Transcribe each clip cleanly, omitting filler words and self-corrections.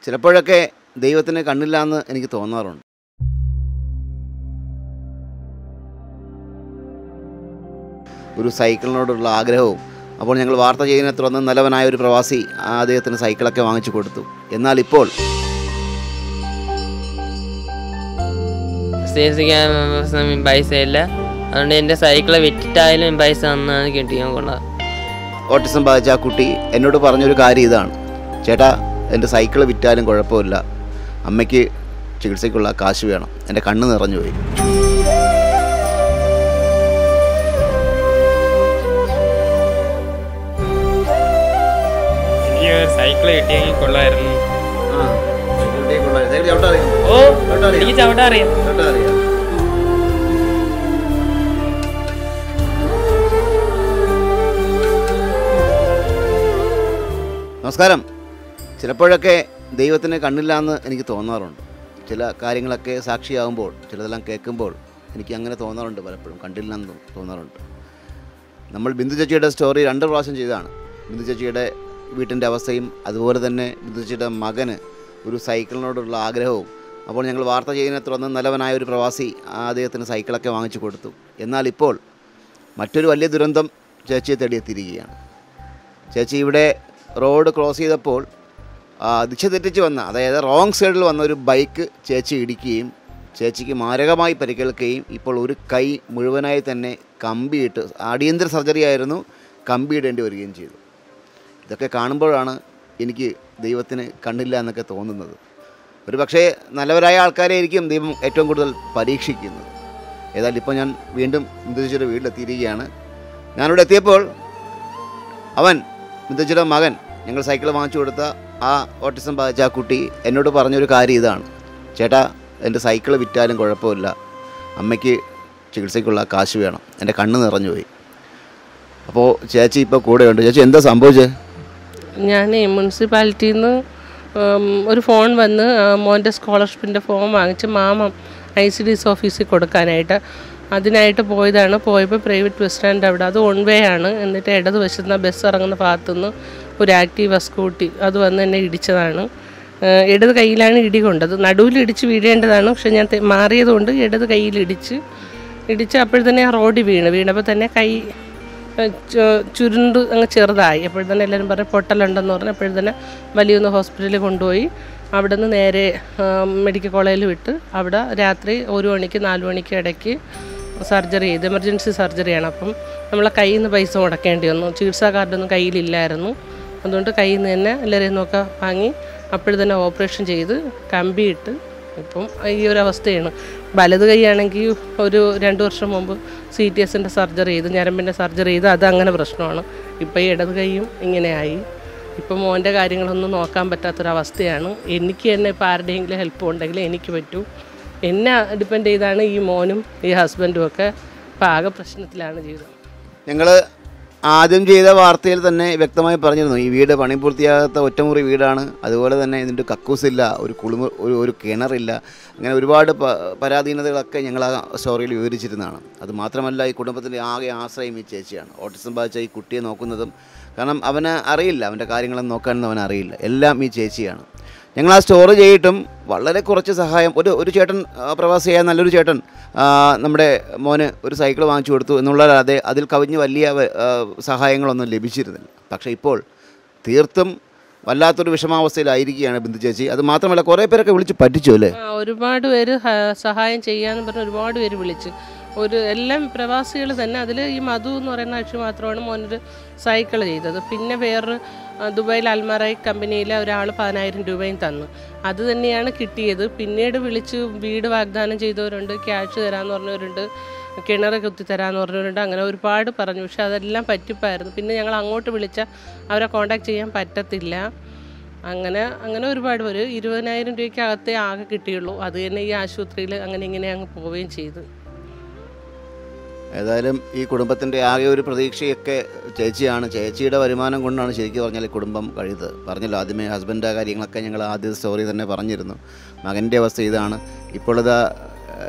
ചിലപ്പോഴൊക്കെ ദൈവത്തിന് കണ്ണില്ല എന്ന് എനിക്ക് തോന്നാറുണ്ട്. ഒരു സൈക്കിളിനോടുള്ള ആഗ്രഹവും. അപ്പോൾ ഞങ്ങൾ വാർത്ത ചെയ്യുന്ന തുടർന്ന് നല്ലവനായ ഒരു പ്രവാസി അദ്ദേഹത്തിന് സൈക്കിളൊക്കെ വാങ്ങിച്ചു കൊടുത്തു. എന്നാൽ ഇപ്പോൾ പൈസ ഇല്ല, അതുകൊണ്ട് എൻ്റെ സൈക്കിളെ വിറ്റിട്ടായാലും പൈസ തന്നാണ് കിട്ടിയാൽ കൊള്ളാം. ഓട്ടിസം ബാധിച്ച ആ കുട്ടി എന്നോട് പറഞ്ഞൊരു കാര്യം ഇതാണ്: ചേട്ടാ, എൻ്റെ സൈക്കിൾ വിറ്റാലും കുഴപ്പമില്ല, അമ്മയ്ക്ക് ചികിത്സയ്ക്കുള്ള കാശ് വേണം. എൻ്റെ കണ്ണ് നിറഞ്ഞു പോയി. എനിക്ക് സൈക്കിൾ കിട്ടിയെങ്കിൽ കൊള്ളായിരുന്നു. ഓ, എനിക്ക് ചവിട്ടാൻ അറിയാം. നമസ്കാരം. ചിലപ്പോഴൊക്കെ ദൈവത്തിന് കണ്ണില്ല എന്ന് എനിക്ക് തോന്നാറുണ്ട്. ചില കാര്യങ്ങളൊക്കെ സാക്ഷിയാകുമ്പോൾ, ചിലതെല്ലാം കേൾക്കുമ്പോൾ എനിക്ക് അങ്ങനെ തോന്നാറുണ്ട്. പലപ്പോഴും കണ്ടില്ലെന്ന് തോന്നാറുണ്ട്. നമ്മൾ ബിന്ദു ചേച്ചിയുടെ സ്റ്റോറി 2 പ്രാവശ്യം ചെയ്തതാണ്. ബിന്ദു ചേച്ചിയുടെ വീട്ടിൻ്റെ അവസ്ഥയും അതുപോലെ തന്നെ ബിന്ദു ചേച്ചിയുടെ മകന് ഒരു സൈക്കിളിനോടുള്ള ആഗ്രഹവും. അപ്പോൾ ഞങ്ങൾ വാർത്ത ചെയ്യുന്ന തുടർന്ന് നല്ലവനായ ഒരു പ്രവാസി അദ്ദേഹത്തിന് സൈക്കിളൊക്കെ വാങ്ങിച്ചു കൊടുത്തു. എന്നാൽ ഇപ്പോൾ മറ്റൊരു വലിയ ദുരന്തം ചേച്ചിയെ തേടിയെത്തിയിരിക്കുകയാണ്. ചേച്ചി ഇവിടെ റോഡ് ക്രോസ് ചെയ്തപ്പോൾ ദിശ തെറ്റിച്ച് വന്ന, അതായത് റോങ് സൈഡിൽ വന്ന ഒരു ബൈക്ക് ചേച്ചി ഇടിക്കുകയും ചേച്ചിക്ക് മാരകമായി പരിക്കേൽക്കുകയും ഇപ്പോൾ ഒരു കൈ മുഴുവനായി തന്നെ കമ്പിയിട്ട്, അടിയന്തര സർജറി ആയിരുന്നു, കമ്പിയിടേണ്ടി വരികയും ചെയ്തു. ഇതൊക്കെ കാണുമ്പോഴാണ് എനിക്ക് ദൈവത്തിന് കണ്ണില്ല എന്നൊക്കെ തോന്നുന്നത്. ഒരു പക്ഷേ നല്ലവരായ ആൾക്കാരെ ആയിരിക്കും ദൈവം ഏറ്റവും കൂടുതൽ പരീക്ഷിക്കുന്നത്. ഏതായാലും ഇപ്പോൾ ഞാൻ വീണ്ടും ബിന്ദുചേച്ചിയുടെ വീട്ടിലെത്തിയിരിക്കുകയാണ്. ഞാനിവിടെ എത്തിയപ്പോൾ അവൻ, ബിന്ദുചേച്ചിയുടെ മകൻ, ഞങ്ങൾ സൈക്കിൾ വാങ്ങിച്ചു കൊടുത്ത ആ ഓട്ടിസം ബാധിച്ച ആ കുട്ടി എന്നോട് പറഞ്ഞൊരു കാര്യം ഇതാണ്: ചേട്ടാ, എൻ്റെ സൈക്കിൾ വിറ്റാലും കുഴപ്പമില്ല, അമ്മയ്ക്ക് ചികിത്സയ്ക്കുള്ള കാശ് വേണം. എൻ്റെ കണ്ണ് നിറഞ്ഞു പോയി. അപ്പോൾ ചേച്ചി ഇപ്പോൾ കൂടെയുണ്ട്. ചേച്ചി, എന്താ സംഭവിച്ചത്? ഞാൻ മുനിസിപ്പാലിറ്റിയിൽ നിന്ന് ഒരു ഫോൺ വന്ന് മോൻ്റെ സ്കോളർഷിപ്പിൻ്റെ ഫോം വാങ്ങിച്ച് മാമം ICDS ഓഫീസിൽ കൊടുക്കാനായിട്ട് അതിനായിട്ട് പോയതാണ്. പോയപ്പോൾ പ്രൈവറ്റ് ബസ് സ്റ്റാൻഡ് അവിടെ, അത് ഓൺ വേ ആണ്. എന്നിട്ട് ഇടത് വശത്തുനിന്ന് ബസ് ഇറങ്ങുന്ന ഭാഗത്തുനിന്ന് ഒരു ആക്റ്റീവ സ്കൂട്ടി അത് വന്ന് എന്നെ ഇടിച്ചതാണ്. ഇടത് കയ്യിലാണ് ഇടി കൊണ്ടത്. നടുവിൽ ഇടിച്ച് വീഴേണ്ടതാണ്, പക്ഷെ ഞാൻ മാറിയതുകൊണ്ട് ഇടത് കയ്യിൽ ഇടിച്ച് അപ്പോഴത്തന്നെ ആ റോഡിൽ വീണപ്പോൾ തന്നെ കൈ ചുരുണ്ട് അങ്ങ് ചെറുതായി. അപ്പോഴും തന്നെ എല്ലാവരും പറഞ്ഞ് പൊട്ടലുണ്ടെന്ന് പറഞ്ഞ് അപ്പോഴും വലിയൊന്ന് ഹോസ്പിറ്റലിൽ കൊണ്ടുപോയി. അവിടെ നിന്ന് നേരെ മെഡിക്കൽ കോളേജിൽ വിട്ട് അവിടെ രാത്രി 1 മണിക്ക് 4 മണിക്ക് ഇടയ്ക്ക് സർജറി ചെയ്ത്, എമർജൻസി സർജറിയാണ്. അപ്പം നമ്മളെ കയ്യിൽ നിന്ന് പൈസ മുടക്കേണ്ടി വന്നു. ചികിത്സാ കാർഡൊന്നും കയ്യിലില്ലായിരുന്നു. അതുകൊണ്ട് കയ്യിൽ നിന്ന് തന്നെ എല്ലാവരെയും നിന്നൊക്കെ വാങ്ങി അപ്പോഴും തന്നെ ഓപ്പറേഷൻ ചെയ്ത് കമ്പിയിട്ട് ഇപ്പം ഈ ഒരു അവസ്ഥയാണ്. വലത് കൈയാണെങ്കിൽ ഒരു 2 വർഷം മുമ്പ് CTSൻ്റെ സർജറി ചെയ്ത്, ഞരമ്പിൻ്റെ സർജറി ചെയ്ത്, അത് അങ്ങനെ പ്രശ്നമാണ്. ഇപ്പോൾ ഈ ഇടത് കൈയും ഇങ്ങനെയായി. ഇപ്പം മോൻ്റെ കാര്യങ്ങളൊന്നും നോക്കാൻ പറ്റാത്തൊരവസ്ഥയാണ്. എനിക്ക് തന്നെ ഇപ്പോൾ ആരുടെയെങ്കിലും ഹെൽപ്പ് ഉണ്ടെങ്കിൽ എനിക്ക് പറ്റൂ. എന്നെ ഡിപ്പെൻഡ് ചെയ്താണ് ഈ മോനും ഈ ഹസ്ബൻഡും ഒക്കെ. ഇപ്പോൾ ആകെ പ്രശ്നത്തിലാണ് ജീവിതം. ഞങ്ങൾ ആദ്യം ചെയ്ത വാർത്തയിൽ തന്നെ വ്യക്തമായി പറഞ്ഞിരുന്നു, ഈ വീട് പണി പൂർത്തിയാകാത്ത ഒറ്റമുറി വീടാണ്. അതുപോലെ തന്നെ ഇതിൻ്റെ കക്കൂസില്ല, ഒരു കിണറില്ല. അങ്ങനെ ഒരുപാട് പരാധീനതകളൊക്കെ ഞങ്ങൾ ആ സ്റ്റോറിയിൽ വിവരിച്ചിരുന്നതാണ്. അതുമാത്രമല്ല, ഈ കുടുംബത്തിൻ്റെ ആകെ ആശ്രയം ഈ ചേച്ചിയാണ്. ഓട്ടിസം ബാധിച്ച ഈ കുട്ടിയെ നോക്കുന്നതും, കാരണം അവന് അറിയില്ല, അവൻ്റെ കാര്യങ്ങളൊന്നും നോക്കാനൊന്നും അവനറിയില്ല, എല്ലാം ഈ ചേച്ചിയാണ്. ഞങ്ങൾ ആ സ്റ്റോറി ചെയ്തിട്ടും വളരെ കുറച്ച് സഹായം, ഒരു ചേട്ടൻ, പ്രവാസിയായ നല്ലൊരു ചേട്ടൻ നമ്മുടെ മോന് ഒരു സൈക്കിൾ വാങ്ങിച്ചു കൊടുത്തു എന്നുള്ളതല്ലാതെ അതിൽ കവിഞ്ഞ് വലിയ സഹായങ്ങളൊന്നും ലഭിച്ചിരുന്നില്ല. പക്ഷേ ഇപ്പോൾ തീർത്തും വല്ലാത്തൊരു വിഷമാവസ്ഥയിലായിരിക്കുകയാണ് ബിന്ദു ചേച്ചി. അത് മാത്രമല്ല, കുറേ പേരൊക്കെ വിളിച്ച് പറ്റിച്ചു അല്ലേ? ഒരുപാട് പേര് സഹായം ചെയ്യാമെന്ന് പറഞ്ഞ് ഒരുപാട് പേര് വിളിച്ച്, എല്ലാം പ്രവാസികൾ തന്നെ. അതിൽ ഈ മധു എന്ന് പറയുന്ന കക്ഷി മാത്രമാണ് മോനൊരു സൈക്കിൾ ചെയ്തത്. പിന്നെ വേറൊരു ദുബായിൽ അൽമറായി കമ്പനിയിലെ ഒരാൾ 10,000 രൂപയും തന്നു. അത് തന്നെയാണ് കിട്ടിയത്. പിന്നീട് വിളിച്ച് വീട് വാഗ്ദാനം ചെയ്തവരുണ്ട്, ക്യാഷ് തരാമെന്ന് പറഞ്ഞവരുണ്ട്, കിണർ കുത്തിത്തരാമെന്ന് പറഞ്ഞവരുണ്ട്. അങ്ങനെ ഒരുപാട് പറഞ്ഞു. പക്ഷെ അതെല്ലാം പറ്റിപ്പായിരുന്നു. പിന്നെ ഞങ്ങൾ അങ്ങോട്ട് വിളിച്ചാൽ അവരെ കോൺടാക്ട് ചെയ്യാൻ പറ്റത്തില്ല. അങ്ങനെ ഒരുപാട് പേര് 20,000 രൂപയ്ക്കകത്തേ ആകെ കിട്ടിയുള്ളൂ. അത് തന്നെ ഈ ആശുപത്രിയിൽ അങ്ങനെ ഇങ്ങനെ അങ്ങ് പോവുകയും ചെയ്തു. ഏതായാലും ഈ കുടുംബത്തിൻ്റെ ആകെ ഒരു പ്രതീക്ഷയൊക്കെ ചേച്ചിയാണ്. ചേച്ചിയുടെ വരുമാനം കൊണ്ടാണ് ശരിക്കും പറഞ്ഞാൽ ഈ കുടുംബം കഴിയുന്നത്. പറഞ്ഞല്ലോ ആദ്യമേ, ഹസ്ബൻഡിൻ്റെ കാര്യങ്ങളൊക്കെ ഞങ്ങൾ ആദ്യ സ്റ്റോറി തന്നെ പറഞ്ഞിരുന്നു. മകൻ്റെ അവസ്ഥ ഇതാണ്. ഇപ്പോൾ ഇതാ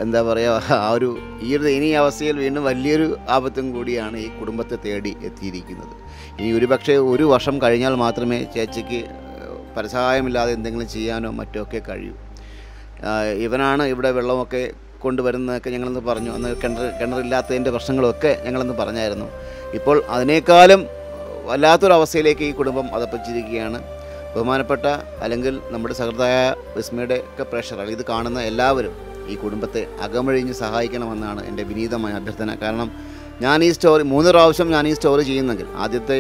എന്താ പറയുക, ഇനി അവസ്ഥയിൽ വീണ്ടും വലിയൊരു ആപത്തും കൂടിയാണ് ഈ കുടുംബത്തെ തേടി എത്തിയിരിക്കുന്നത്. ഇനി ഒരുപക്ഷെ 1 വർഷം കഴിഞ്ഞാൽ മാത്രമേ ചേച്ചിക്ക് പരസഹായമില്ലാതെ എന്തെങ്കിലും ചെയ്യാനോ മറ്റോ ഒക്കെ കഴിയും. ഇവനാണ് ഇവിടെ വെള്ളമൊക്കെ കൊണ്ടുവരുന്നതൊക്കെ ഞങ്ങളെന്ന് പറഞ്ഞു. അന്ന് കിണറില്ലാത്തതിൻ്റെ പ്രശ്നങ്ങളൊക്കെ ഞങ്ങളെന്ന് പറഞ്ഞായിരുന്നു. ഇപ്പോൾ അതിനേക്കാളും വല്ലാത്തൊരവസ്ഥയിലേക്ക് ഈ കുടുംബം അതപ്പച്ചിരിക്കുകയാണ്. ബഹുമാനപ്പെട്ട അല്ലെങ്കിൽ നമ്മുടെ സഹൃദയ വിസ്മയുടെ ഒക്കെ പ്രേക്ഷകർ, ഇത് കാണുന്ന എല്ലാവരും ഈ കുടുംബത്തെ അകമഴിഞ്ഞ് സഹായിക്കണമെന്നാണ് എൻ്റെ വിനീതമായ അഭ്യർത്ഥന. കാരണം ഞാൻ ഈ സ്റ്റോറി 3 പ്രാവശ്യം ഞാൻ ഈ സ്റ്റോറി ചെയ്യുന്നെങ്കിൽ, ആദ്യത്തെ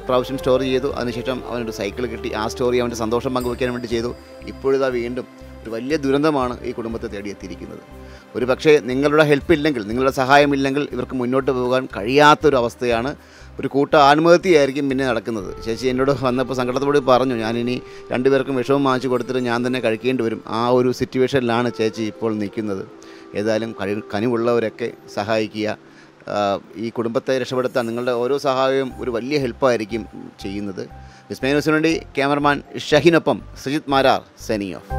പ്രാവശ്യം സ്റ്റോറി ചെയ്തു, അതിനുശേഷം അവനൊരു സൈക്കിൾ കിട്ടി, ആ സ്റ്റോറി അവൻ്റെ സന്തോഷം പങ്കുവയ്ക്കാൻ വേണ്ടി ചെയ്തു. ഇപ്പോഴിതാ വീണ്ടും ഒരു വലിയ ദുരന്തമാണ് ഈ കുടുംബത്തെ തേടിയെത്തിയിരിക്കുന്നത്. ഒരു പക്ഷേ നിങ്ങളുടെ ഹെൽപ്പില്ലെങ്കിൽ, നിങ്ങളുടെ സഹായമില്ലെങ്കിൽ ഇവർക്ക് മുന്നോട്ട് പോകാൻ കഴിയാത്തൊരവസ്ഥയാണ്. ഒരു കൂട്ട ആത്മഹത്യയായിരിക്കും പിന്നെ നടക്കുന്നത്. ചേച്ചി എന്നോട് വന്നപ്പോൾ സങ്കടത്തോട് പറഞ്ഞു, ഞാനിനി 2 പേർക്കും വിഷമം വാങ്ങിച്ചു കൊടുത്തിട്ട് ഞാൻ തന്നെ കഴിക്കേണ്ടി വരും. ആ ഒരു സിറ്റുവേഷനിലാണ് ചേച്ചി ഇപ്പോൾ നിൽക്കുന്നത്. ഏതായാലും കനിവുള്ളവരൊക്കെ സഹായിക്കുക. ഈ കുടുംബത്തെ രക്ഷപ്പെടുത്താൻ നിങ്ങളുടെ ഓരോ സഹായവും ഒരു വലിയ ഹെൽപ്പായിരിക്കും ചെയ്യുന്നത്. വിസ്മയ ന്യൂസിന് വേണ്ടി ക്യാമറമാൻ ഷഹിനൊപ്പം സുജിത് മാരാർ, സൈനിങ് ഓഫ്.